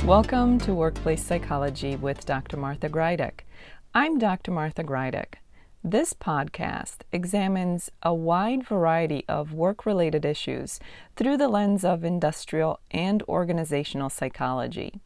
Welcome to Workplace Psychology with Dr. Martha Grajdek. I'm Dr. Martha Grajdek. This podcast examines a wide variety of work-related issues through the lens of industrial and organizational psychology.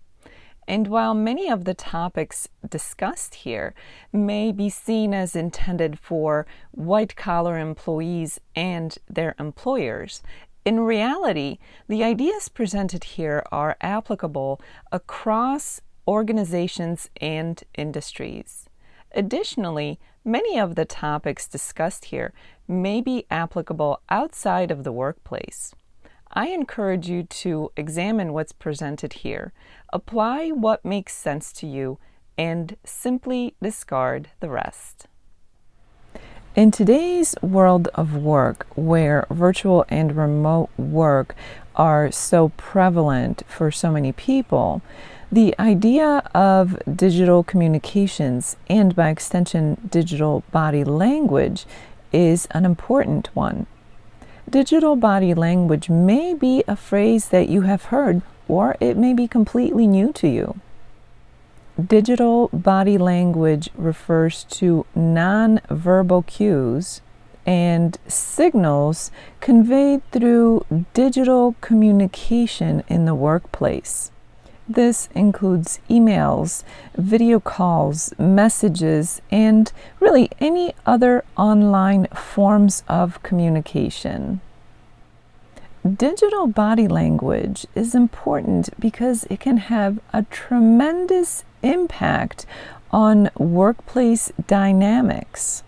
And while many of the topics discussed here may be seen as intended for white-collar employees and their employers, in reality, the ideas presented here are applicable across organizations and industries. Additionally, many of the topics discussed here may be applicable outside of the workplace. I encourage you to examine what's presented here, apply what makes sense to you, and simply discard the rest. In today's world of work, where virtual and remote work are so prevalent for so many people, the idea of digital communications and, by extension, digital body language is an important one. Digital body language may be a phrase that you have heard, or it may be completely new to you. Digital body language refers to non-verbal cues and signals conveyed through digital communication in the workplace. This includes emails, video calls, messages, and really any other online forms of communication. Digital body language is important because it can have a tremendous impact on workplace dynamics.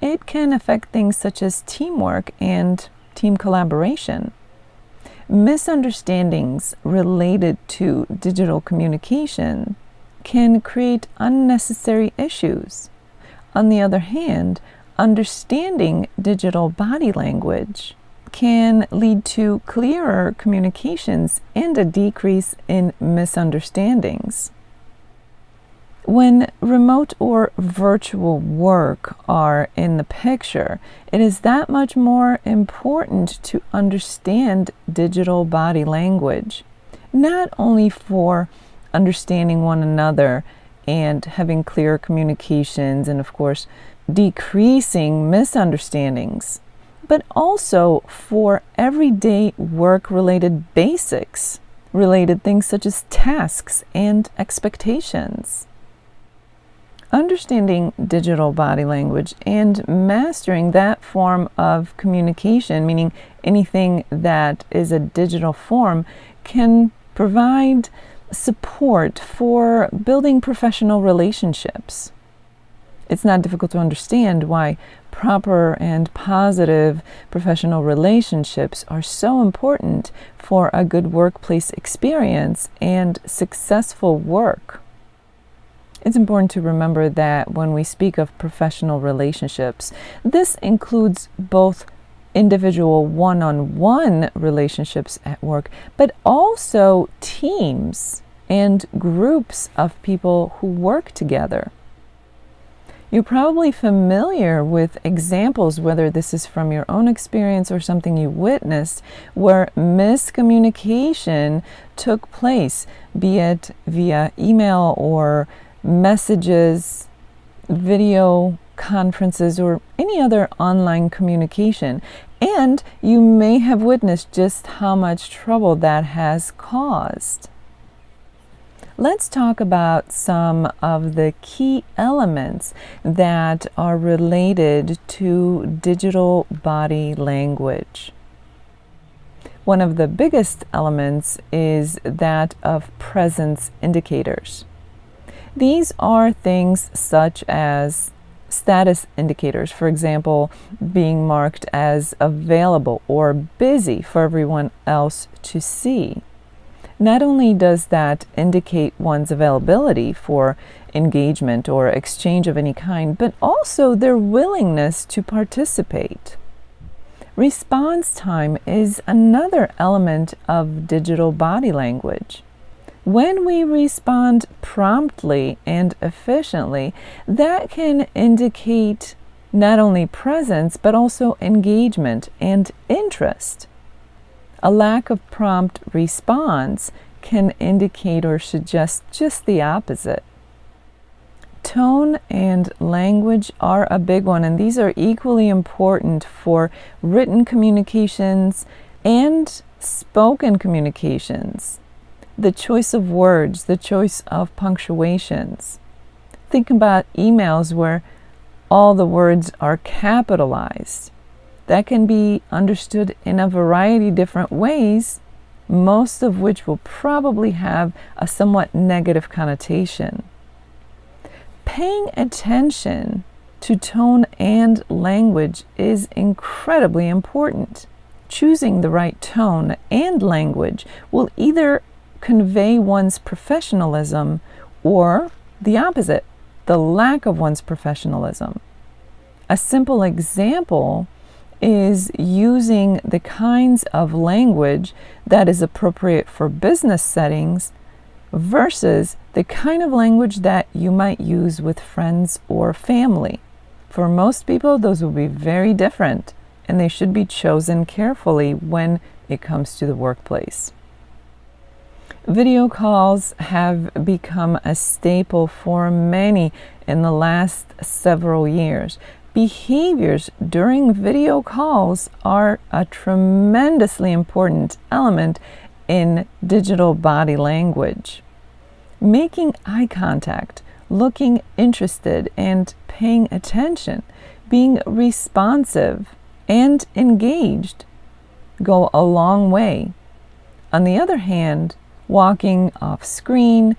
It can affect things such as teamwork and team collaboration. Misunderstandings related to digital communication can create unnecessary issues. On the other hand, understanding digital body language can lead to clearer communications and a decrease in misunderstandings. When remote or virtual work are in the picture, it is that much more important to understand digital body language, not only for understanding one another and having clear communications and, of course, decreasing misunderstandings, but also for everyday work-related basics, related things such as tasks and expectations. Understanding digital body language and mastering that form of communication, meaning anything that is a digital form, can provide support for building professional relationships. It's not difficult to understand why proper and positive professional relationships are so important for a good workplace experience and successful work. It's important to remember that when we speak of professional relationships, this includes both individual one-on-one relationships at work, but also teams and groups of people who work together. You're probably familiar with examples, whether this is from your own experience or something you witnessed, where miscommunication took place, be it via email or messages, video conferences, or any other online communication. And you may have witnessed just how much trouble that has caused. Let's talk about some of the key elements that are related to digital body language. One of the biggest elements is that of presence indicators. These are things such as status indicators, for example, being marked as available or busy for everyone else to see. Not only does that indicate one's availability for engagement or exchange of any kind, but also their willingness to participate. Response time is another element of digital body language. When we respond promptly and efficiently, that can indicate not only presence, but also engagement and interest. A lack of prompt response can indicate or suggest just the opposite. Tone and language are a big one, and these are equally important for written communications and spoken communications. The choice of words, the choice of punctuations. Think about emails where all the words are capitalized. That can be understood in a variety of different ways, most of which will probably have a somewhat negative connotation. Paying attention to tone and language is incredibly important. Choosing the right tone and language will either convey one's professionalism or the opposite, the lack of one's professionalism. A simple example is using the kinds of language that is appropriate for business settings versus the kind of language that you might use with friends or family. For most people, those will be very different, and they should be chosen carefully when it comes to the workplace. Video calls have become a staple for many in the last several years. Behaviors during video calls are a tremendously important element in digital body language. Making eye contact, looking interested and paying attention, being responsive and engaged go a long way. On the other hand, walking off screen,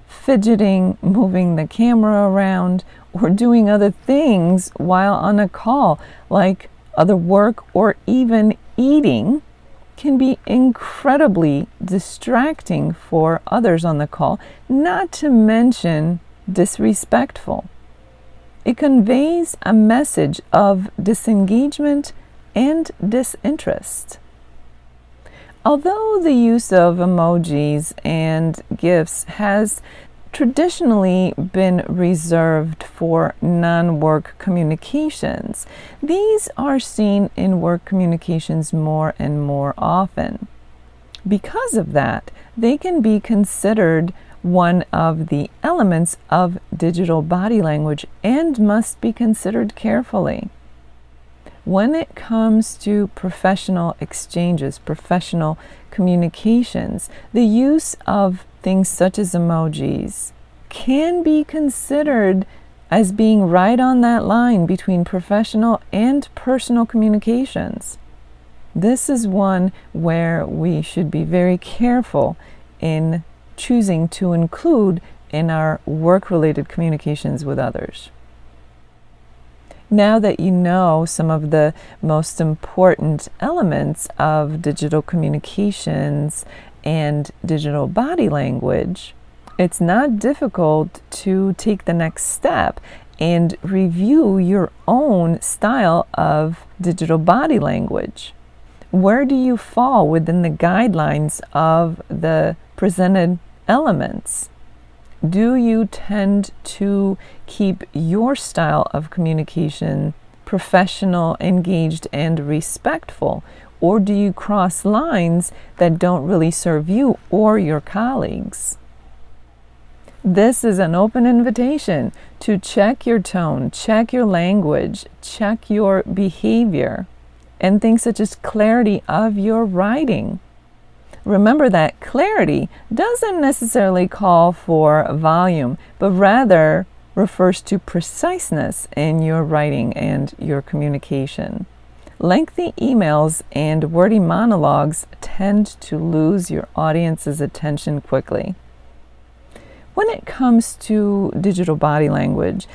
fidgeting, moving the camera around, or doing other things while on a call, like other work or even eating, can be incredibly distracting for others on the call, not to mention disrespectful. It conveys a message of disengagement and disinterest. Although the use of emojis and GIFs has traditionally been reserved for non-work communications, these are seen in work communications more and more often. Because of that, they can be considered one of the elements of digital body language and must be considered carefully. When it comes to professional exchanges, professional communications, the use of things such as emojis can be considered as being right on that line between professional and personal communications. This is one where we should be very careful in choosing to include in our work-related communications with others. Now that you know some of the most important elements of digital communications and digital body language, it's not difficult to take the next step and review your own style of digital body language. Where do you fall within the guidelines of the presented elements? Do you tend to keep your style of communication professional, engaged, and respectful? Or do you cross lines that don't really serve you or your colleagues? This is an open invitation to check your tone, check your language, check your behavior, and things such as clarity of your writing. Remember that clarity doesn't necessarily call for volume, but rather refers to preciseness in your writing and your communication. Lengthy emails and wordy monologues tend to lose your audience's attention quickly. When it comes to digital body language,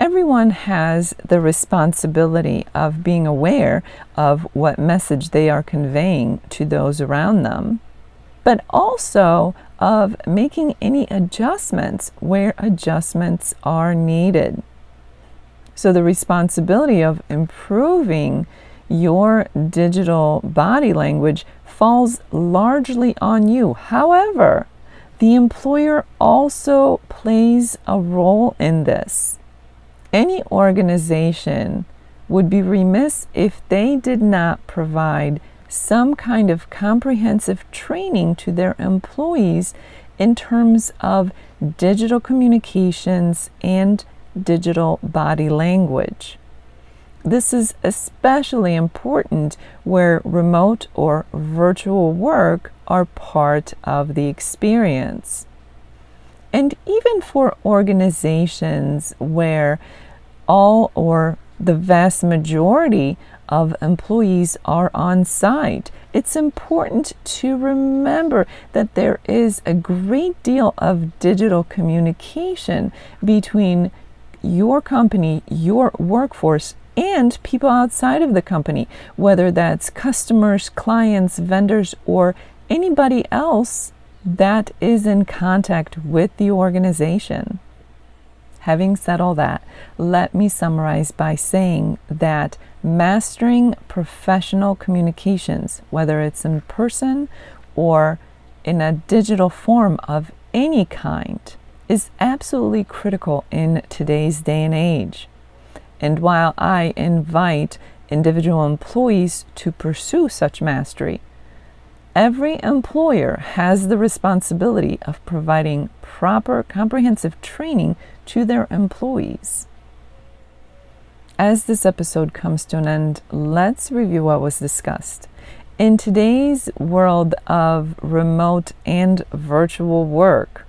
everyone has the responsibility of being aware of what message they are conveying to those around them, but also of making any adjustments where adjustments are needed. So the responsibility of improving your digital body language falls largely on you. However, the employer also plays a role in this. Any organization would be remiss if they did not provide some kind of comprehensive training to their employees in terms of digital communications and digital body language. This is especially important where remote or virtual work are part of the experience. And even for organizations where all or the vast majority of employees are on site, it's important to remember that there is a great deal of digital communication between your company, your workforce, and people outside of the company, whether that's customers, clients, vendors, or anybody else that is in contact with the organization. Having said all that, let me summarize by saying that mastering professional communications, whether it's in person or in a digital form of any kind, is absolutely critical in today's day and age. And while I invite individual employees to pursue such mastery, every employer has the responsibility of providing proper comprehensive training to their employees. As this episode comes to an end, let's review what was discussed. In today's world of remote and virtual work,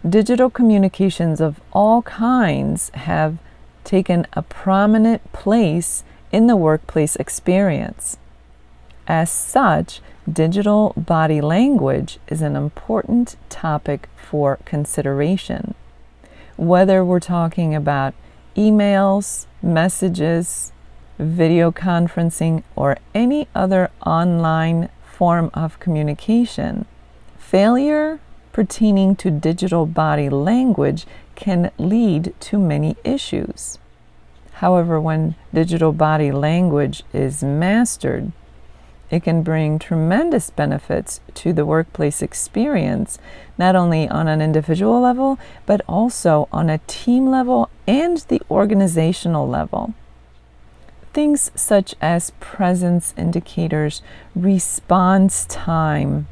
digital communications of all kinds have taken a prominent place in the workplace experience. As such, digital body language is an important topic for consideration. Whether we're talking about emails, messages, video conferencing, or any other online form of communication, failure pertaining to digital body language can lead to many issues. However, when digital body language is mastered, it can bring tremendous benefits to the workplace experience, not only on an individual level, but also on a team level and the organizational level. Things such as presence indicators, response time,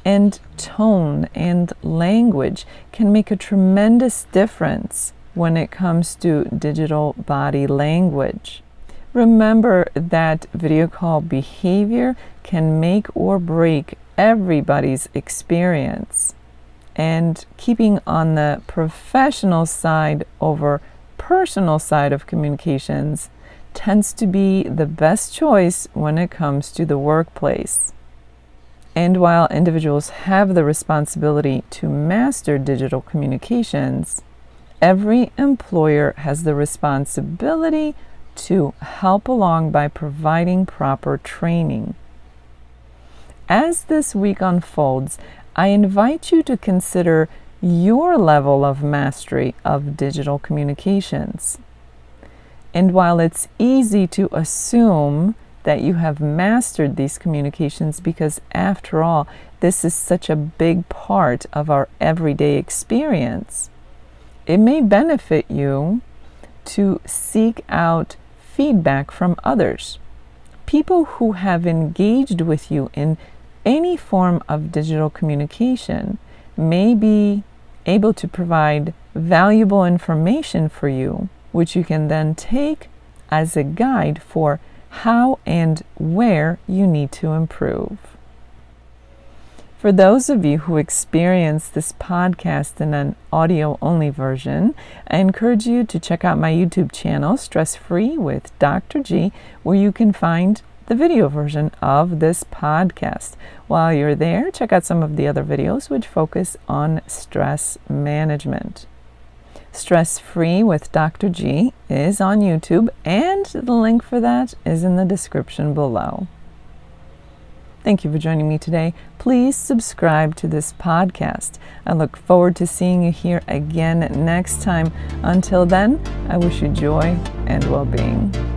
and tone and language can make a tremendous difference when it comes to digital body language. Remember that video call behavior can make or break everybody's experience. And keeping on the professional side over personal side of communications tends to be the best choice when it comes to the workplace. And while individuals have the responsibility to master digital communications, every employer has the responsibility to help along by providing proper training. As this week unfolds, I invite you to consider your level of mastery of digital communications. And while it's easy to assume that you have mastered these communications because, after all, this is such a big part of our everyday experience, it may benefit you to seek out feedback from others. People who have engaged with you in any form of digital communication may be able to provide valuable information for you, which you can then take as a guide for how and where you need to improve. For those of you who experience this podcast in an audio-only version, I encourage you to check out my YouTube channel, Stress Free with Dr. G, where you can find the video version of this podcast. While you're there, check out some of the other videos which focus on stress management. Stress Free with Dr. G is on YouTube, and the link for that is in the description below. Thank you for joining me today. Please subscribe to this podcast. I look forward to seeing you here again next time. Until then, I wish you joy and well-being.